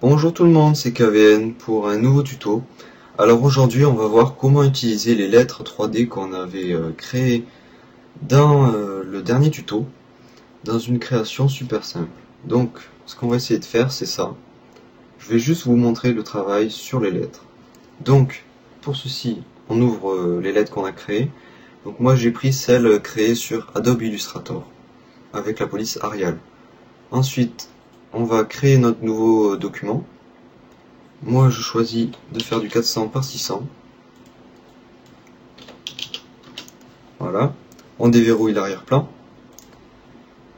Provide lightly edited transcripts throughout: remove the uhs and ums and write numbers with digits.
Bonjour tout le monde, c'est KVN pour un nouveau tuto. Alors aujourd'hui on va voir comment utiliser les lettres 3D qu'on avait créées dans le dernier tuto, dans une création super simple. Donc ce qu'on va essayer de faire c'est ça. Je vais juste vous montrer le travail sur les lettres. Donc pour ceci on ouvre les lettres qu'on a créées. Donc moi j'ai pris celles créées sur Adobe Illustrator avec la police Arial. Ensuite on va créer notre nouveau document. Moi je choisis de faire du 400 par 600. Voilà. On déverrouille l'arrière-plan.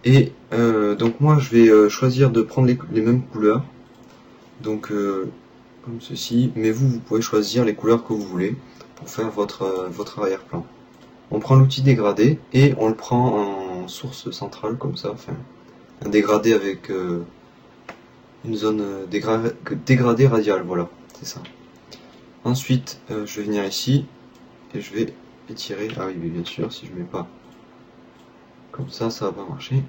Et donc moi je vais choisir de prendre les mêmes couleurs. Donc comme ceci. Mais vous pouvez choisir les couleurs que vous voulez pour faire votre arrière-plan. On prend l'outil dégradé et on le prend en source centrale comme ça. Enfin, un dégradé avec une zone dégradée radiale, voilà, c'est ça. Ensuite, je vais venir ici et je vais étirer. Ah oui, mais bien sûr, si je mets pas comme ça va pas marcher.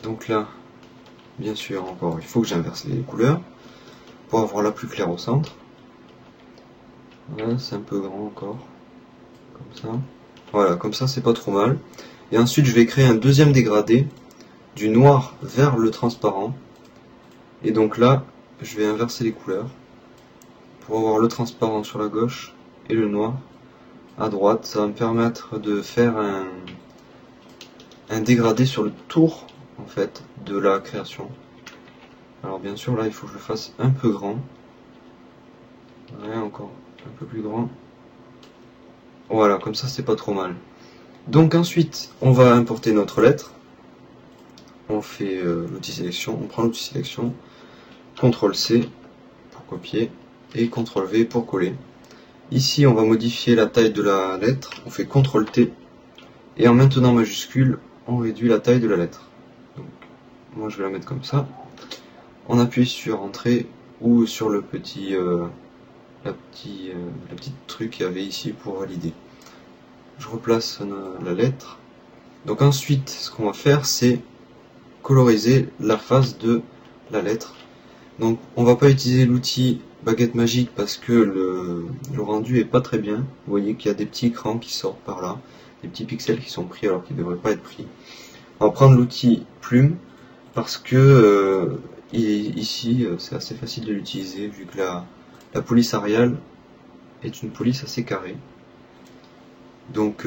Donc là, bien sûr, encore, il faut que j'inverse les couleurs pour avoir la plus claire au centre. Voilà, c'est un peu grand encore, comme ça. Voilà, comme ça, c'est pas trop mal. Et ensuite, je vais créer un deuxième dégradé du noir vers le transparent. Et donc là, je vais inverser les couleurs pour avoir le transparent sur la gauche et le noir à droite. Ça va me permettre de faire un dégradé sur le tour en fait de la création. Alors bien sûr là, il faut que je le fasse un peu grand. Ouais, encore un peu plus grand. Voilà, comme ça c'est pas trop mal. Donc ensuite, on va importer notre lettre. On fait l'outil sélection, on prend l'outil sélection. CTRL-C pour copier et CTRL-V pour coller. Ici, on va modifier la taille de la lettre. On fait CTRL-T et en maintenant majuscule, on réduit la taille de la lettre. Donc, moi, je vais la mettre comme ça. On appuie sur Entrée ou sur le petit, la petite truc qu'il y avait ici pour valider. Je replace la lettre. Donc ensuite, ce qu'on va faire, c'est coloriser la face de la lettre. Donc on va pas utiliser l'outil baguette magique parce que le rendu est pas très bien. Vous voyez qu'il y a des petits écrans qui sortent par là, des petits pixels qui sont pris alors qu'ils ne devraient pas être pris. On va prendre l'outil plume parce que ici c'est assez facile de l'utiliser vu que la police Arial est une police assez carrée. Donc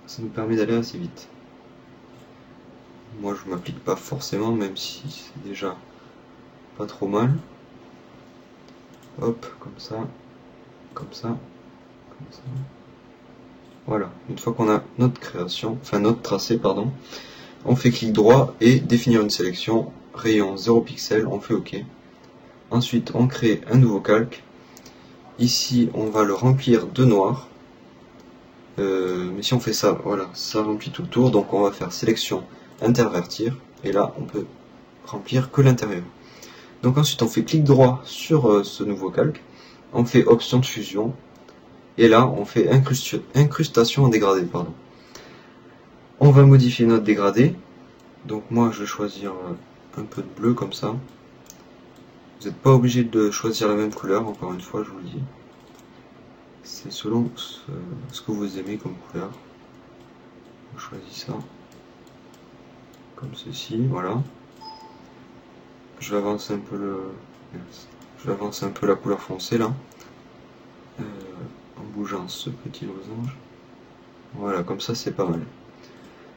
ça nous permet d'aller assez vite. Moi je m'applique pas forcément, même si c'est déjà pas trop mal. Hop, comme ça, comme ça, comme ça. Voilà, une fois qu'on a notre création, enfin notre tracé, pardon, on fait clic droit et définir une sélection, rayon 0 pixel, on fait OK. Ensuite, on crée un nouveau calque. Ici, on va le remplir de noir. Mais si on fait ça, voilà, ça remplit tout le tour, donc on va faire sélection, intervertir, et là, on peut remplir que l'intérieur. Donc ensuite on fait clic droit sur ce nouveau calque, on fait option de fusion, et là on fait incrustation en dégradé. Pardon. On va modifier notre dégradé, donc moi je vais choisir un peu de bleu comme ça. Vous n'êtes pas obligé de choisir la même couleur, encore une fois je vous le dis. C'est selon ce que vous aimez comme couleur. Je choisis ça, comme ceci, voilà. Je vais avancer un peu la couleur foncée là, en bougeant ce petit losange. Voilà, comme ça c'est pas mal.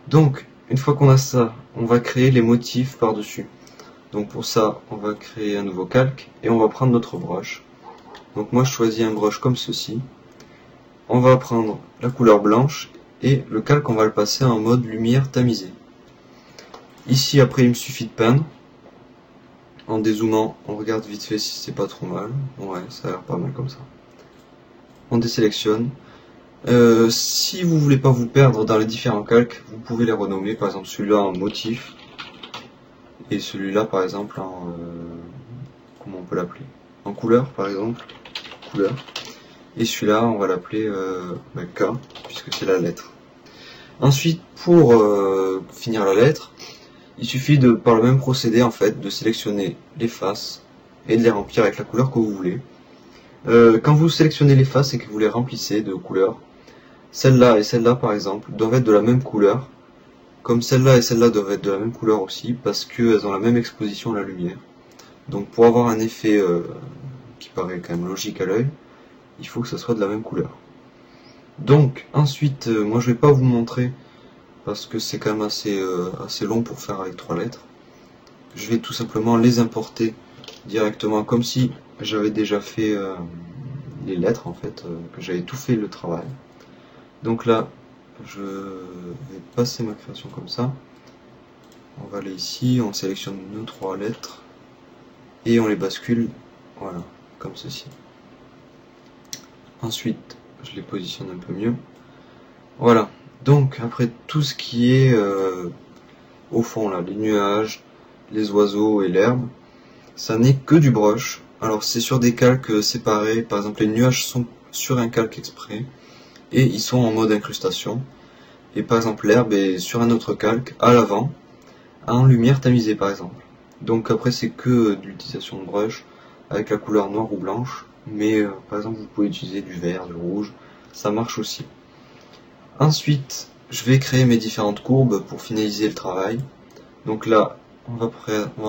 Donc, une fois qu'on a ça, on va créer les motifs par-dessus. Donc pour ça, on va créer un nouveau calque et on va prendre notre brush. Donc moi je choisis un brush comme ceci. On va prendre la couleur blanche et le calque on va le passer en mode lumière tamisée. Ici après il me suffit de peindre. En dézoomant, on regarde vite fait si c'est pas trop mal. Ouais, ça a l'air pas mal comme ça. On désélectionne. Si vous voulez pas vous perdre dans les différents calques, vous pouvez les renommer. Par exemple, celui-là en motif. Et celui-là, par exemple, en... comment on peut l'appeler? En couleur, par exemple. Couleur. Et celui-là, on va l'appeler K, puisque c'est la lettre. Ensuite, pour finir la lettre, Il suffit de, par le même procédé en fait, de sélectionner les faces et de les remplir avec la couleur que vous voulez. Quand vous sélectionnez les faces et que vous les remplissez de couleurs, celle-là et celle-là par exemple doivent être de la même couleur, comme celle-là et celle-là doivent être de la même couleur aussi, parce qu'elles ont la même exposition à la lumière. Donc pour avoir un effet qui paraît quand même logique à l'œil, il faut que ça soit de la même couleur. Donc ensuite, moi je vais pas vous montrer, parce que c'est quand même assez long pour faire avec 3 lettres. Je vais tout simplement les importer directement, comme si j'avais déjà fait les lettres en fait, que j'avais tout fait le travail. Donc là, je vais passer ma création comme ça. On va aller ici, on sélectionne nos 3 lettres et on les bascule, voilà, comme ceci. Ensuite, je les positionne un peu mieux. Voilà. Donc après tout ce qui est au fond là, les nuages, les oiseaux et l'herbe, ça n'est que du brush. Alors c'est sur des calques séparés, par exemple les nuages sont sur un calque exprès et ils sont en mode incrustation. Et par exemple l'herbe est sur un autre calque à l'avant, en lumière tamisée par exemple. Donc après c'est que de l'utilisation de brush avec la couleur noire ou blanche, mais par exemple vous pouvez utiliser du vert, du rouge, ça marche aussi. Ensuite, je vais créer mes différentes courbes pour finaliser le travail. Donc là, on va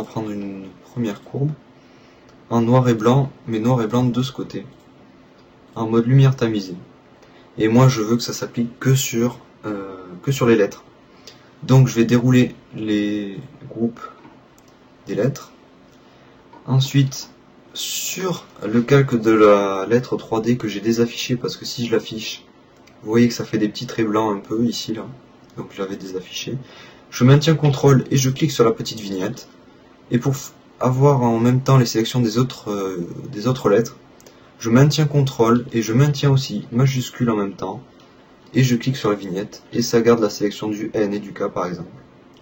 prendre une première courbe en noir et blanc, mais noir et blanc de ce côté, en mode lumière tamisée. Et moi, je veux que ça s'applique que sur les lettres. Donc, je vais dérouler les groupes des lettres. Ensuite, sur le calque de la lettre 3D que j'ai désaffiché, parce que si je l'affiche, vous voyez que ça fait des petits traits blancs un peu ici là, donc je l'avais désaffiché. Je maintiens CTRL et je clique sur la petite vignette. Et pour avoir en même temps les sélections des autres lettres, je maintiens CTRL et je maintiens aussi majuscule en même temps. Et je clique sur la vignette et ça garde la sélection du N et du K par exemple,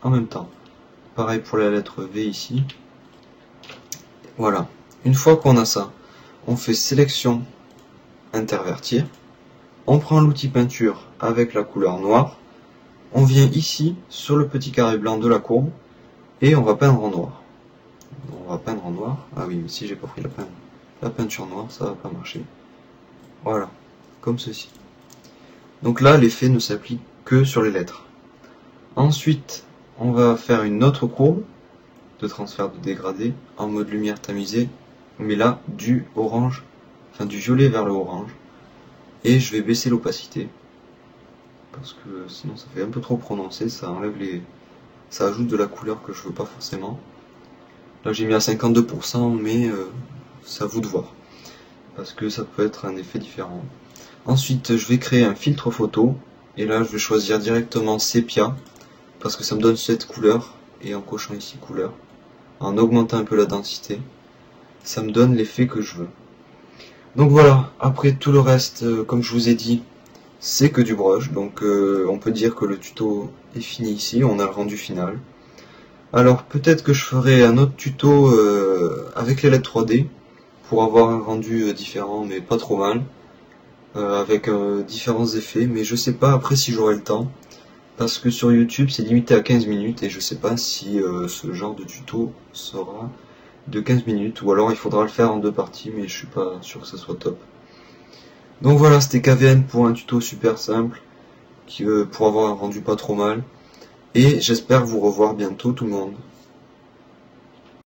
en même temps. Pareil pour la lettre V ici. Voilà. Une fois qu'on a ça, on fait sélection, intervertir. On prend l'outil peinture avec la couleur noire, on vient ici sur le petit carré blanc de la courbe et on va peindre en noir. On va peindre en noir. Ah oui, mais si j'ai pas pris la peinture noire, ça va pas marcher. Voilà, comme ceci. Donc là, l'effet ne s'applique que sur les lettres. Ensuite, on va faire une autre courbe de transfert de dégradé en mode lumière tamisée, mais là du orange, enfin du violet vers le orange. Et je vais baisser l'opacité parce que sinon ça fait un peu trop prononcé, ça enlève ça ajoute de la couleur que je veux pas forcément. Là j'ai mis à 52%, mais c'est à vous de voir parce que ça peut être un effet différent. Ensuite je vais créer un filtre photo et là je vais choisir directement sépia parce que ça me donne cette couleur, et en cochant ici couleur, en augmentant un peu la densité, ça me donne l'effet que je veux. Donc voilà, après tout le reste, comme je vous ai dit, c'est que du brush, donc on peut dire que le tuto est fini ici, on a le rendu final. Alors peut-être que je ferai un autre tuto avec les lettres 3D, pour avoir un rendu différent, mais pas trop mal, avec différents effets, mais je sais pas après si j'aurai le temps, parce que sur YouTube c'est limité à 15 minutes, et je sais pas si ce genre de tuto sera de 15 minutes, ou alors il faudra le faire en 2 parties, mais je suis pas sûr que ça soit top. Donc voilà, c'était KVN pour un tuto super simple, pour avoir un rendu pas trop mal, et j'espère vous revoir bientôt tout le monde.